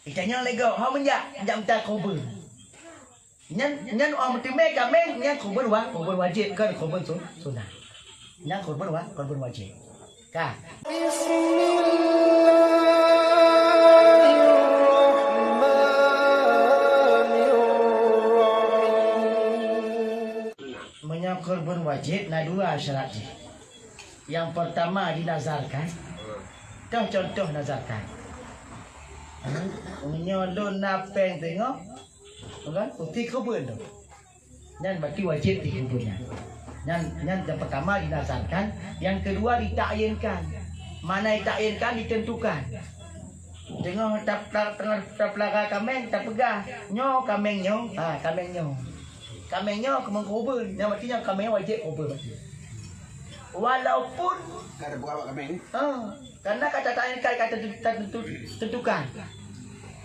Itanya lego, hau menja, jam tak kubur. Nyan orang mesti mek kameng, nyan kubur wajib kan kubur sunnah. Nyan kubur wajib. Kah? Menyang kurban wajib na dua syarat. Yang pertama dinazarkan. Contoh nazarkan. Menyolon napeng tengok. Kan? Putih kurban tu. Dan berarti wajib di kurbannya. Yang pertama dinazarkan, yang kedua ditakyinkan. Mana ditakyinkan ditentukan. Tengok tak pelaga kameng tak pegah. Nyo kameng nyo. Kameng nyo. Kameng nyo kemang kurban. Yang artinya kameng wajib kurban. Walaupun Ada berapa kameng ni? karena kata takyinkan kata tentukan.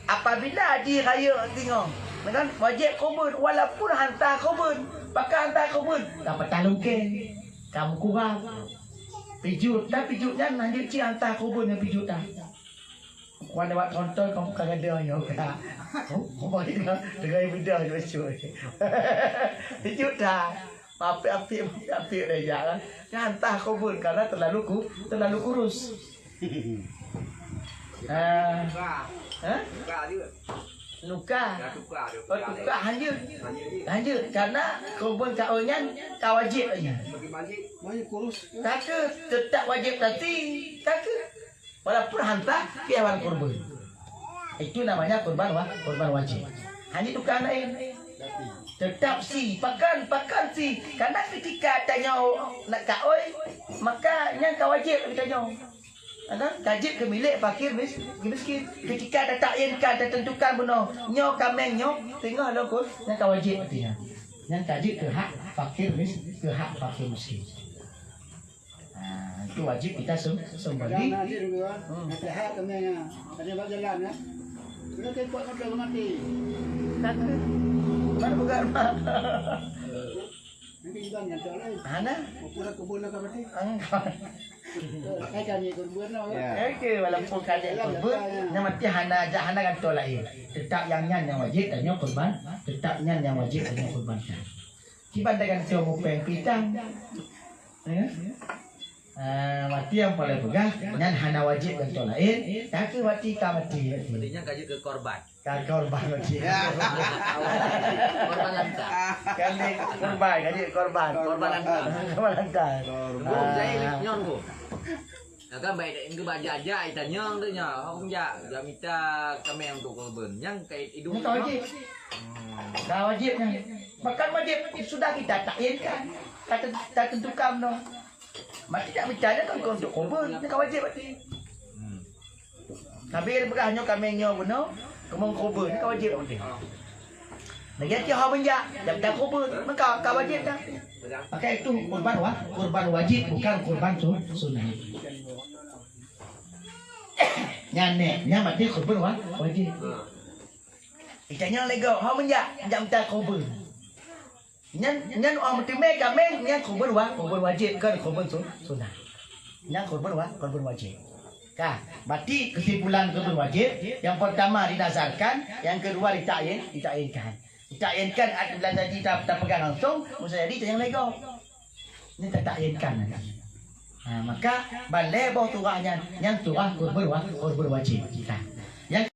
Apabila di raya tengok, kan wajib kurban walaupun hantar kurban, pakai hantar kurban, dapat talungke. Kamu kurang. Pijut, dah pijutnya nanti ci hantar kurban yang pijut dah. Kau nak buat contoh kamu kagak ada yo. Kau boleh dengar video je cuy. Pijut dah. Api dah jangan. Hantar kurban karena terlalu kurus. Luka lanjut karena kurban kaunya kau wajibnya. Banyak kurus. Tak tetap wajib nanti tak walaupun hantar hewan kurban. Itu namanya kurban wajib. Hanya tukang lain. Tetap si pakan si karena ketika tanya nak kaoi maka yang kau wajib tanya. Kajib ke milik fakir miskin. Ketika ada takyinkan tertentukan benar nyo kameng nyo tengok lo kos yang kau wajib artinya. Yang kajib ke hak fakir miskin. Itu wajib kita sembeli. Nanti hak kamengnya. Ada berjalan ya. Kita tepuk sampai mati. Mana bukan mak? Nanti juga nyata lagi. Mana? Pura kebun nak mati. Angkat. Kami kebun nak. Okey, walaupun kalian kurban, yang mati hana kan tolak lain. Tetap yang wajib dan yang kurban, tetap yang wajib dan yang kurbankan. Dibandingkan semua pengpitang. Ya. Mati yang paling pegang, yang hana wajib dan tolak lain. Kaki mati mati. Berarti kajik ke korban. Korban mati. Korban lantar. Kali kurban, korban lantar. Saya nyon ko. Kan baik itu baca aja kita nyong tu nya. Hong ja minta kami untuk korban. Yang kait hidung. Kau wajib. Kau wajibnya. Makan wajib sudah kita takyinkan. Kata tentukan no. Mati tak bicara kan kau untuk korban. Kau wajib berarti. Tapi bukan hanya kami nyo benar. Kemang korban kau wajib berarti. Lagi dia hau benjak, dah korban, maka kau wajib dah. Maka itu kurban wajib bukan kurban sunnah. Nya mati kurban wajib. Itanya lego, hau benjak, jam tak korban. Nyan orang mesti mek kameng, nyan kurban wajib kan kurban sunnah. Nyan kurban wajib. Kah, berarti kesimpulan kurban wajib, yang pertama dinazarkan, yang kedua ditakyinkan. Ditakyinkan apabila tadi tak pegang langsung, mesti jadi yang lego. Ini ditakyinkan. Maka balai bawah turahnya, yang turah kurban wajib kita.